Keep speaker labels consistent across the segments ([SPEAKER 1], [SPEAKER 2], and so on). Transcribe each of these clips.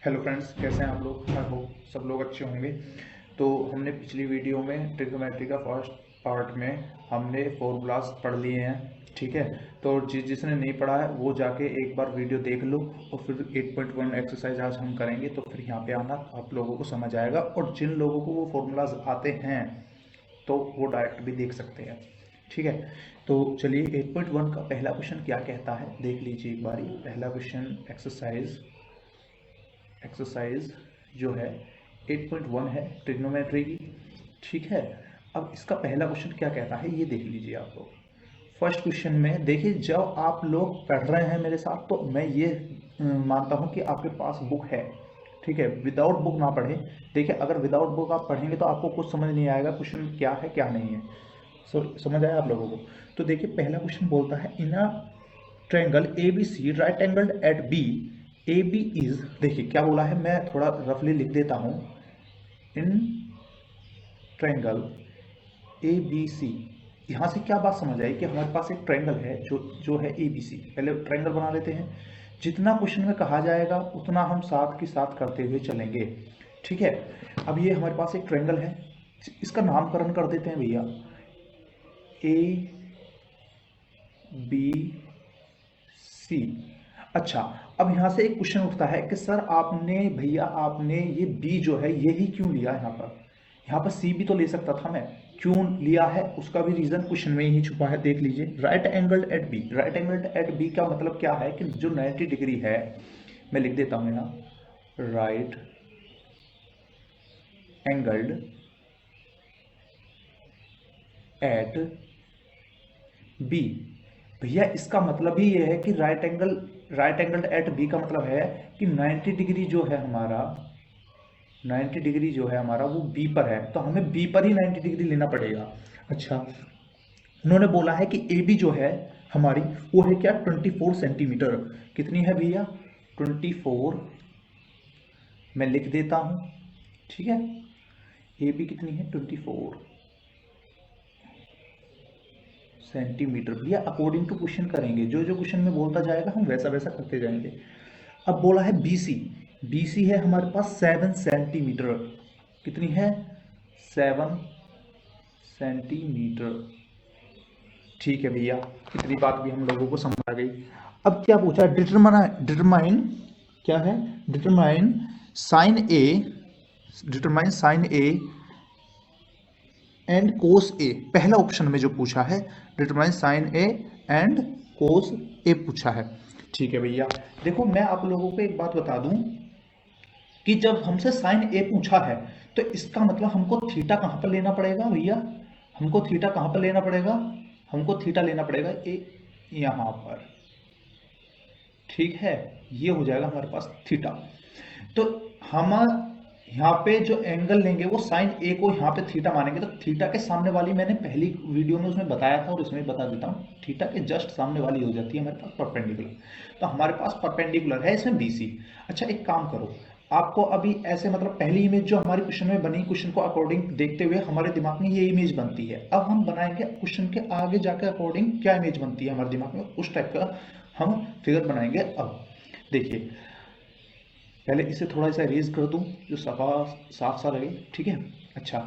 [SPEAKER 1] Hello friends, कैसे हैं आप लोग। आई होप सब लोग अच्छे होंगे। तो हमने पिछली वीडियो में ट्रिग्नोमेट्री का फर्स्ट पार्ट में हमने फॉर्मूलाज पढ़ लिए हैं, ठीक है। तो जिसने नहीं पढ़ा है वो जाके एक बार वीडियो देख लो और फिर 8.1 एक्सरसाइज आज हम करेंगे, तो फिर यहाँ पे आना, आप लोगों को समझ आएगा। और जिन लोगों को वो फॉर्मूलाज आते हैं तो वो डायरेक्ट भी देख सकते हैं, ठीक है। तो चलिए 8.1 का पहला क्वेश्चन क्या कहता है देख लीजिए एक बारी। पहला क्वेश्चन एक्सरसाइज जो है 8.1 है ट्रिग्नोमेट्री की, ठीक है। अब इसका पहला क्वेश्चन क्या कहता है ये देख लीजिए आप लोग। फर्स्ट क्वेश्चन में देखिए, जब आप लोग पढ़ रहे हैं मेरे साथ तो मैं ये मानता हूँ कि आपके पास बुक है, ठीक है। विदाउट बुक ना पढ़े। देखिए, अगर विदाउट बुक आप पढ़ेंगे तो आपको कुछ समझ नहीं आएगा क्वेश्चन क्या है क्या नहीं है। समझ आया आप लोगों को। तो देखिए, पहला क्वेश्चन बोलता है in a triangle A B C right angled at B, A B is, देखिए क्या बोला है, मैं थोड़ा रफली लिख देता हूं। इन ट्रायंगल ए बी सी, यहां से क्या बात समझ आई कि हमारे पास एक ट्रायंगल है जो जो है ए बी सी। पहले ट्रायंगल बना लेते हैं। जितना क्वेश्चन में कहा जाएगा उतना हम साथ के साथ करते हुए चलेंगे, ठीक है। अब ये हमारे पास एक ट्रायंगल है, इसका नामकरण कर देते हैं भैया, ए बी सी। अच्छा, अब यहां से एक क्वेश्चन उठता है कि सर आपने भैया आपने ये बी जो है यही क्यों लिया यहाँ पर। यहाँ पर सी भी तो ले सकता था मैं, क्यों लिया है उसका भी रीजन क्वेश्चन में ही छुपा है। देख लीजिए, right angled at B, right angled at B का मतलब क्या है कि जो 90 डिग्री है, मैं लिख देता हूं यहाँ, राइट एंगल्ड एट बी। भैया इसका मतलब ही ये है कि राइट एंगल एट बी का मतलब है कि 90 डिग्री जो है हमारा, 90 डिग्री जो है हमारा वो बी पर है, तो हमें बी पर ही 90 डिग्री लेना पड़ेगा। अच्छा, उन्होंने बोला है कि ए बी जो है हमारी, वो है क्या, 24 सेंटीमीटर। कितनी है भैया, 24। मैं लिख देता हूं, ठीक है। ए बी कितनी है, 24 सेंटीमीटर। भैया अकॉर्डिंग टू क्वेश्चन करेंगे, जो जो क्वेश्चन में बोलता जाएगा हम वैसा वैसा करते जाएंगे। अब बोला है बीसी, बीसी है हमारे पास 7 सेंटीमीटर। कितनी है, 7 सेंटीमीटर, ठीक है भैया। इतनी बात भी हम लोगों को समझ आ गई। अब क्या पूछा, डिटरमाइन क्या है, determine sine A, determine sine A and cos A. पहला ऑप्शन में जो पूछा है, determine sine A and cos A पूछा है, ठीक है भैया। देखो मैं आप लोगों को एक बात बता दूं कि जब हमसे साइन ए पूछा है तो इसका मतलब हमको थीटा कहां पर लेना पड़ेगा भैया, हमको थीटा कहां पर लेना पड़ेगा, हमको थीटा लेना पड़ेगा ए यहां पर, ठीक है। ये हो जाएगा हमारे पास थीटा। तो हम यहाँ पे जो एंगल लेंगे वो साइन ए को यहाँ पे थीटा मानेंगे, तो थीटा के सामने वाली मैंने पहली वीडियो में उसमें बताया था और इसमें बता देता हूँ, थीटा के जस्ट सामने वाली हो जाती है हमारे पास परपेंडिकुलर। तो हमारे पास परपेंडिकुलर है इसमें बीसी। अच्छा एक काम करो, आपको अभी ऐसे मतलब पहली इमेज जो हमारी क्वेश्चन में बनी, क्वेश्चन को अकॉर्डिंग देखते हुए हमारे दिमाग में ये इमेज बनती है। अब हम बनाएंगे क्वेश्चन के आगे जाकर अकॉर्डिंग क्या इमेज बनती है हमारे दिमाग में, उस टाइप का हम फिगर बनाएंगे। अब देखिए, पहले इसे थोड़ा सा रेज कर दूं जो सफा साफ सा लगे, ठीक है। अच्छा,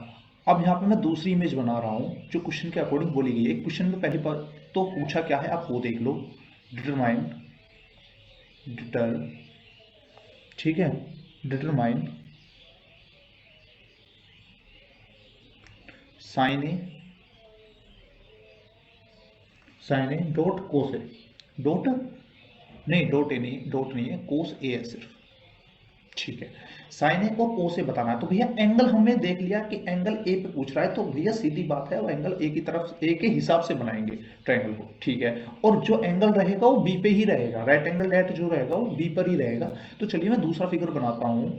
[SPEAKER 1] अब यहाँ पे मैं दूसरी इमेज बना रहा हूँ जो क्वेश्चन के अकॉर्डिंग बोली गई है। क्वेश्चन में पहली बार तो पूछा क्या है आप वो देख लो, डिटरमाइन, डिटर, ठीक है, determine sine A, sine A dot cos A, dot नहीं, डॉट ए नहीं, डॉट नहीं है, कोस ए है सिर्फ, ठीक है। साइन ए और कोस ए बताना है। तो भैया एंगल हमने देख लिया कि एंगल ए पे पूछ रहा है, तो भैया सीधी बात है वो एंगल ए की तरफ ए के हिसाब से बनाएंगे ट्रायंगल को, ठीक है। और जो एंगल रहेगा वो बी पे ही रहेगा, राइट एंगल एट जो रहेगा वो बी पर ही रहेगा। तो चलिए मैं दूसरा फिगर बनाता हूं,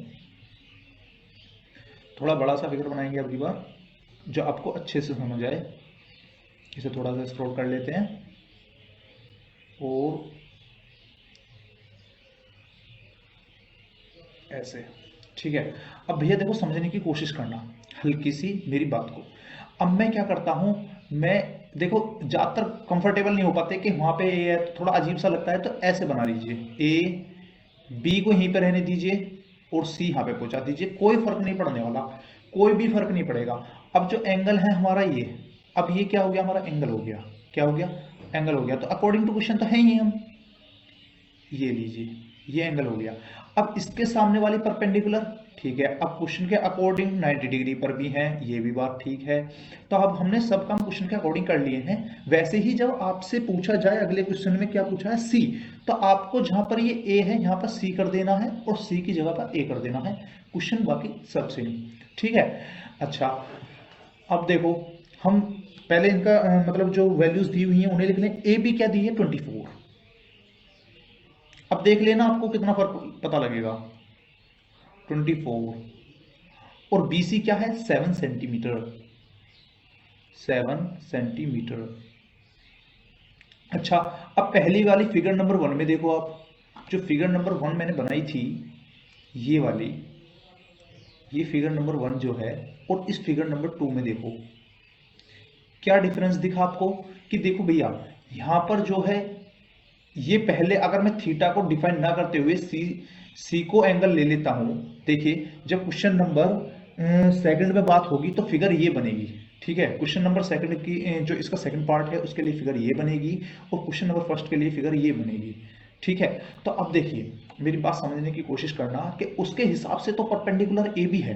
[SPEAKER 1] थोड़ा बड़ा सा फिगर बनाएंगे अगली बार जो आपको अच्छे से समझ आए। इसे थोड़ा सा स्क्रॉल कर लेते हैं और ऐसे, ठीक है। अब भैया देखो समझने की कोशिश करना हल्की सी मेरी बात को। अब मैं क्या करता हूं, मैं देखो ज्यादातर कंफर्टेबल नहीं हो पाते कि वहां पे ये थोड़ा अजीब सा लगता है, तो ऐसे बना लीजिए, ए बी को यहीं पर रहने दीजिए और सी यहाँ पे पहुंचा दीजिए, कोई फर्क नहीं पड़ने वाला, कोई भी फर्क नहीं पड़ेगा। अब जो एंगल है हमारा ये, अब ये क्या हो गया, हमारा एंगल हो गया, क्या हो गया, एंगल हो गया। तो अकॉर्डिंग टू क्वेश्चन तो है ही हम, ये लीजिए ये एंगल हो गया। अब इसके सामने वाली परपेंडिकुलर, ठीक है, अब क्वेश्चन के अकॉर्डिंग 90 डिग्री पर भी है, ये भी बात ठीक है। तो अब हमने सब काम क्वेश्चन के अकॉर्डिंग कर लिए हैं। वैसे ही जब आपसे पूछा जाए अगले क्वेश्चन में क्या पूछा है, सी, तो आपको जहां पर ये ए है यहाँ पर सी कर देना है और सी की जगह पर ए कर देना है। क्वेश्चन बाकी सब सेम, ठीक है। अच्छा, अब देखो हम पहले इनका मतलब जो वैल्यूज दी हुई हैं उन्हें लिख लें। ए बी क्या दी है, 24। अब देख लेना आपको कितना फर्क पता लगेगा, 24, और बीसी क्या है, 7 सेंटीमीटर, 7 सेंटीमीटर। अच्छा, अब पहली वाली फिगर नंबर 1 में देखो आप, जो फिगर नंबर 1 मैंने बनाई थी, ये वाली, ये फिगर नंबर 1 जो है, और इस फिगर नंबर 2 में देखो क्या डिफरेंस दिखा आपको, कि देखो भैया यहां पर जो है, ये पहले अगर मैं थीटा को डिफाइन ना करते हुए सी को एंगल ले लेता हूं, देखिए जब क्वेश्चन नंबर सेकंड में बात होगी तो फिगर ये बनेगी, ठीक है। क्वेश्चन नंबर सेकंड की जो इसका सेकंड पार्ट है उसके लिए फिगर ये बनेगी, और क्वेश्चन नंबर फर्स्ट के लिए फिगर ये बनेगी, ठीक है। तो अब देखिए मेरी बात समझने की कोशिश करना कि उसके हिसाब से तो परपेंडिकुलर ए भी है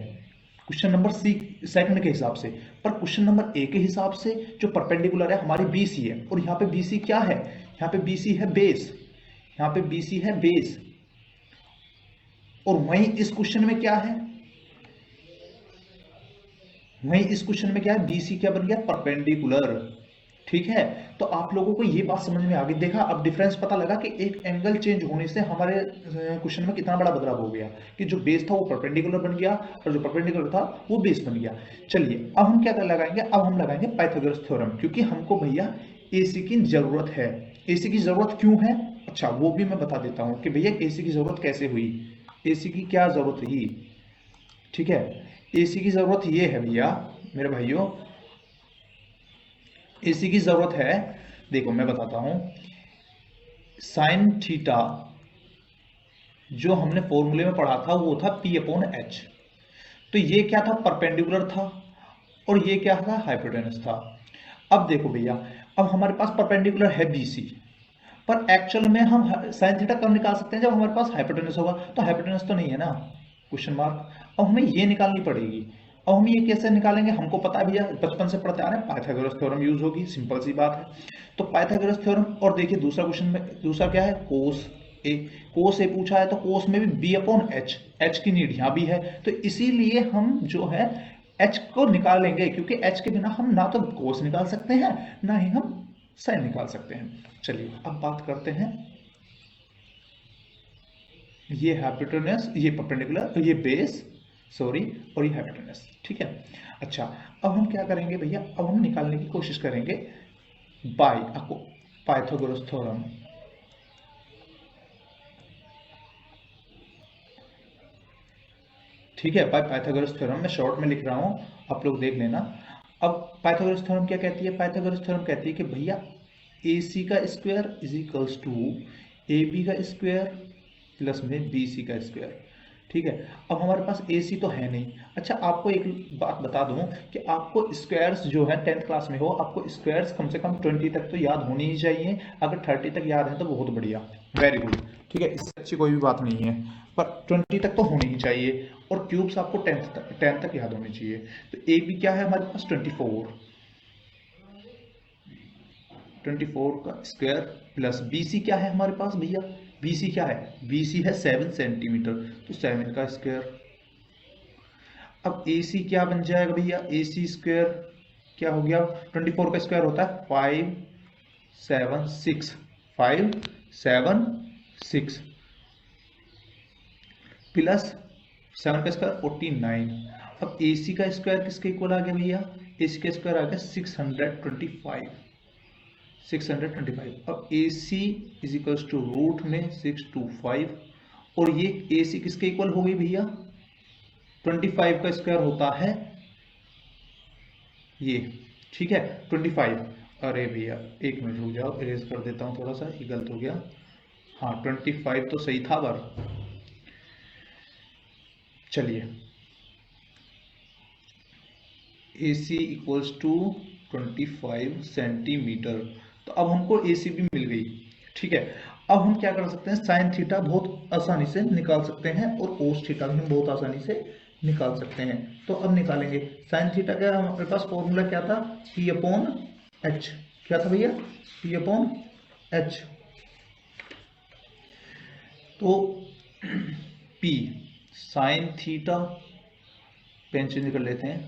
[SPEAKER 1] क्वेश्चन नंबर सी सेकंड के हिसाब से, पर क्वेश्चन नंबर ए के हिसाब से जो परपेंडिकुलर है हमारी बी सी है, और यहाँ पे बी सी क्या है, यहाँ पे बी सी है बेस, यहाँ पे बी सी है बेस, और वहीं इस क्वेश्चन में क्या है, वहीं इस क्वेश्चन में क्या है, बी सी क्या बन गया, परपेंडिकुलर, ठीक है। तो आप लोगों को ये बात समझ में आ गई, देखा अब डिफरेंस पता लगा कि एक एंगल चेंज होने से हमारे क्वेश्चन में कितना बड़ा बदलाव हो गया, कि जो बेस था वो परपेंडिकुलर बन गया और जो परपेंडिकुलर था वो बेस बन गया। चलिए अब हम क्या कर लगाएंगे, अब हम लगाएंगे पाइथागोरस थ्योरम, क्योंकि हमको भैया एसी की जरूरत है। एसी की जरूरत क्यों है, अच्छा वो भी मैं बता देता हूँ कि भैया एसी की जरूरत कैसे हुई, एसी की क्या जरूरत रही, ठीक है। एसी की जरूरत ये है भैया मेरे भाइयों, एसी की जरूरत है, देखो मैं बताता हूं, साइन थीटा जो हमने फॉर्मूले में पढ़ा था वो था P अपॉन एच। तो ये क्या था, परपेंडिकुलर था, और ये क्या था, हाइपोटेनस था। अब देखो भैया, अब हमारे पास परपेंडिकुलर है BC, पर एक्चुअल में हम साइन थीटा कब निकाल सकते हैं, जब हमारे पास हाइपोटेनस होगा। तो हाइपोटेनस तो नहीं है ना, क्वेश्चन मार्क। अब हमें ये निकालनी पड़ेगी। अब हम ये कैसे निकालेंगे, हमको पता है भैया, बचपन से पढ़ते आ रहे हैं, पाइथागोरस थ्योरम यूज होगी, सिंपल सी बात है। तो पाइथागोरस थ्योरम, और देखिए दूसरा क्वेश्चन में दूसरा क्या है, कोस ए, कोस ए पूछा है, तो कोस में भी बी अपॉन एच, एच की नीड यहाँ भी है, तो इसीलिए हम जो है एच को निकालेंगे, क्योंकि एच के बिना हम ना तो कोस निकाल सकते हैं ना ही हम साइन निकाल सकते हैं। चलिए अब बात करते हैं, ये हाइपोटेनस, ये परपेंडिकुलर, ये बेस, सॉरी, और ये हाइपोटेनस, ठीक है। अच्छा, अब हम क्या करेंगे भैया, अब हम निकालने की कोशिश करेंगे बाय पाइथागोरस थ्योरम। ठीक है, बाय पाइथागोरस थ्योरम मैं शॉर्ट में लिख रहा हूं, आप लोग देख लेना। अब पाइथागोरस थ्योरम क्या कहती है, पाइथागोरस थ्योरम कहती है कि भैया ए सी का square is equals to A B का स्क्वायर प्लस में बी सी का स्क्वायर, ठीक है। अब हमारे पास ए सी तो है नहीं। अच्छा, आपको एक बात बता दूं कि आपको स्क्वायर्स जो है 10th क्लास में हो, आपको स्क्वायर्स कम से कम 20 तक तो याद होनी ही चाहिए। अगर 30 तक याद है तो बहुत बढ़िया, वेरी गुड, ठीक है, इससे अच्छी कोई भी बात नहीं है, पर 20 तक तो होनी ही चाहिए। और क्यूब्स आपको 10 तक याद होनी चाहिए। तो ए बी क्या है हमारे पास, 24, 24 का स्क्वायर प्लस बी सी क्या है हमारे पास भैया, बी सी क्या है, बी सी है 7 सेंटीमीटर, तो 7 का स्क्वायर। अब ए सी क्या बन जाएगा भैया, ए सी स्क्वायर क्या हो गया, 24 का स्क्वायर होता है 576, 576 प्लस 7 का स्क्वायर 49। अब ए सी का स्क्वायर किसके इक्वल आ गया भैया, ए सी का स्क्वायर आ गया 625, 625। अब ए सी इज इक्वल्स टू रूट में 625, और ये ए सी किसके इक्वल हो गई भैया, 25 का स्क्वायर होता है ये, ठीक है 25। अरे भैया एक मिनट रुक जाओ, इरेज कर देता हूँ थोड़ा सा, ये गलत हो गया। हाँ 25 तो सही था, पर चलिए AC इक्वल्स टू 25 सेंटीमीटर। तो अब हमको AC भी मिल गई, ठीक है। अब हम क्या कर सकते हैं, साइन थीटा बहुत आसानी से निकाल सकते हैं और कोस थीटा भी हम बहुत आसानी से निकाल सकते हैं। तो अब निकालेंगे साइन थीटा का हमारे पास फॉर्मूला क्या था, P अपॉन H। क्या था भैया, P अपॉन H। तो P sine theta, pen change कर लेते हैं,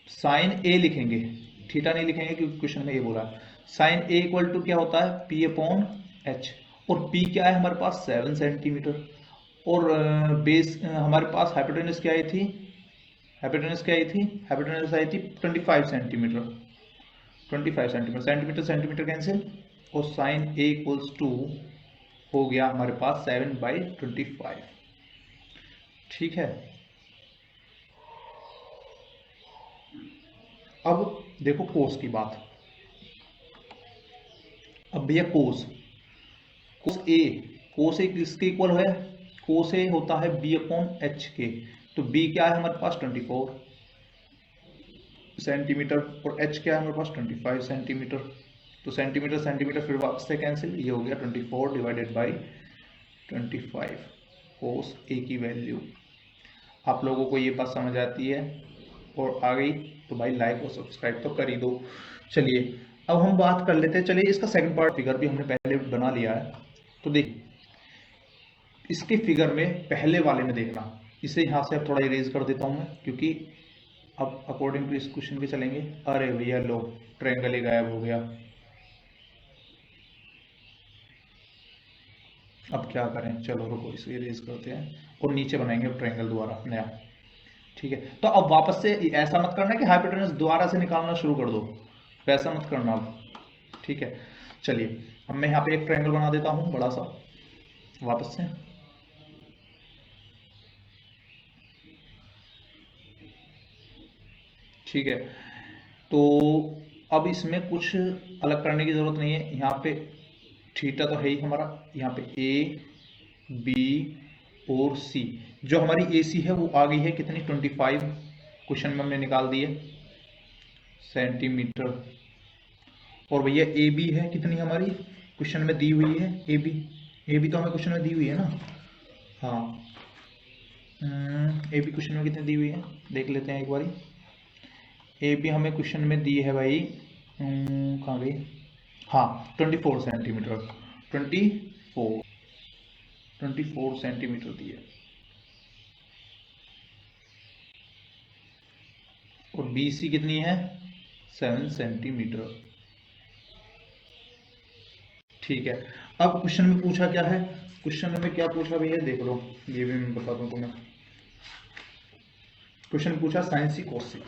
[SPEAKER 1] साइन ए लिखेंगे, थीटा नहीं लिखेंगे क्योंकि क्वेश्चन में ये बोला है। साइन ए इक्वल टू क्या होता है, P अपॉन H। और P क्या है हमारे पास 7 सेंटीमीटर। और बेस हमारे पास हाइपोटेनस क्या आई थी, हाइपोटेनस क्या आई थी, हाइपोटेनस आई थी 25 centimetre. 25 centimetre, centimetre centimetre cancel, और साइन ए इक्वल्स टू हो गया हमारे पास 7/25। ठीक है। अब देखो कोस की बात। अब भैया कोस, कोस ए किसके इक्वल है, कोस ए होता है B अपॉन H के। तो B क्या है हमारे पास 24 सेंटीमीटर और H क्या है हमारे पास 25 सेंटीमीटर। तो सेंटीमीटर सेंटीमीटर फिर वापस से कैंसिल, ये हो गया 24 डिवाइडेड बाई 25 कोस ए की वैल्यू। आप लोगों को ये बात समझ आती है और आ गई तो भाई लाइक और सब्सक्राइब तो कर ही दो। चलिए अब हम बात कर लेते हैं, चलिए इसका सेकंड पार्ट फिगर भी हमने पहले बना लिया है। तो देखिए इसके फिगर में पहले वाले में देखना, इसे यहाँ से अब थोड़ा इरेज कर देता हूँ मैं, क्योंकि अब अकॉर्डिंग टू इस क्वेश्चन के चलेंगे। अरे भैया लो, ट्रायंगल ही गायब हो गया। अब क्या करें, चलो रुको इसे इरेज करते हैं और नीचे बनाएंगे अब ट्रायंगल दोबारा नया। ठीक है, तो अब वापस से ऐसा मत करना कि हाइपोटेनस दोबारा से निकालना शुरू कर दो, वैसा मत करना अब। ठीक है, चलिए अब मैं यहाँ पे एक ट्रायंगल बना देता हूँ बड़ा सा वापस से। ठीक है, तो अब इसमें कुछ अलग करने की जरूरत नहीं है। यहाँ पे थीटा तो है ही हमारा, यहाँ पे ए बी और सी, जो हमारी ए सी है वो आ गई है कितनी 25, क्वेश्चन में हमने निकाल दी है सेंटीमीटर। और भैया ए बी है कितनी हमारी, क्वेश्चन में दी हुई है ए बी, ए बी तो हमें क्वेश्चन में दी हुई है ना। हाँ ए बी क्वेश्चन में कितनी दी हुई है देख लेते हैं एक बारी। ए बी हमें क्वेश्चन में दी है भाई, कहाँ गई, हाँ 24 सेंटीमीटर, 24 सेंटीमीटर दी है। और बी सी कितनी है 7 सेंटीमीटर। ठीक है, अब क्वेश्चन में पूछा क्या है, क्वेश्चन में क्या पूछा भैया देख लो, ये भी मैं बता दूं तुम्हें। क्वेश्चन पूछा साइन सी कोस सी,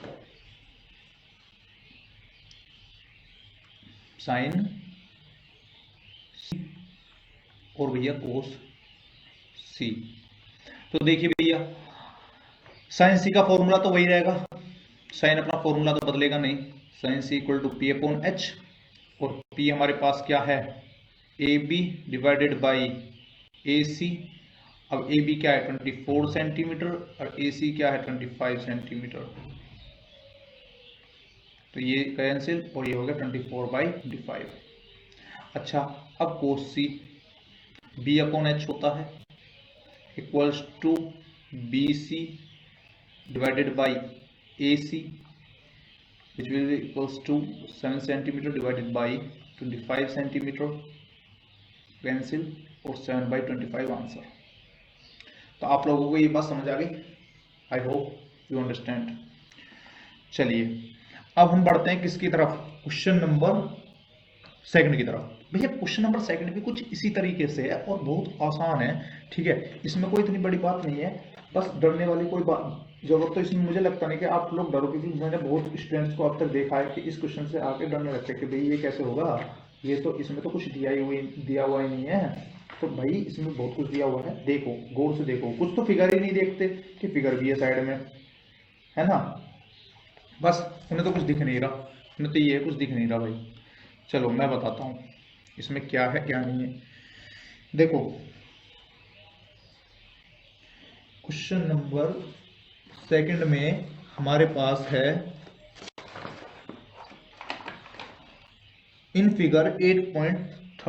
[SPEAKER 1] साइन और भैया कोस सी। तो देखिए भैया साइन सी का फॉर्मूला तो वही रहेगा, साइन अपना फॉर्मूला तो बदलेगा नहीं, sine C equal to P upon H. और पी हमारे पास क्या है A B divided by A C. अब ए बी क्या है 24 सेंटीमीटर और ए सी क्या है 25 सेंटीमीटर। तो ये कैंसिल और ये हो गया 24/25। अच्छा, अब cos C B upon H होता है equals to B C divided by A C, which will be equals to 7 centimetre divided by 25 centimetre, cancel और 7/25 आंसर। तो आप लोगों को ये बात समझ आ गई, आई होप यू अंडरस्टैंड। चलिए अब हम बढ़ते हैं किसकी तरफ, क्वेश्चन नंबर सेकंड की तरफ। भैया क्वेश्चन नंबर सेकंड भी कुछ इसी तरीके से है और बहुत आसान है। ठीक है, इसमें कोई इतनी बड़ी बात नहीं है, बस डरने वाली कोई बात जरूरत तो इसमें मुझे लगता नहीं कि आप लोग डरो, क्योंकि मैंने बहुत स्टूडेंट्स को अब तक देखा है कि इस क्वेश्चन से आके डरने लगते हैं कि भाई ये कैसे होगा, ये तो इसमें तो कुछ दिया हुआ ही नहीं है। तो भाई इसमें बहुत कुछ दिया हुआ है, देखो गौर से देखो, कुछ तो फिगर ही नहीं देखते कि फिगर भी है साइड में, है ना। बस उन्हें तो कुछ दिख नहीं रहा, उन्हें तो ये कुछ दिख नहीं रहा भाई। चलो मैं बताता हूँ इसमें क्या है क्या नहीं है। देखो क्वेश्चन नंबर सेकंड में हमारे पास है इन फिगर 8.3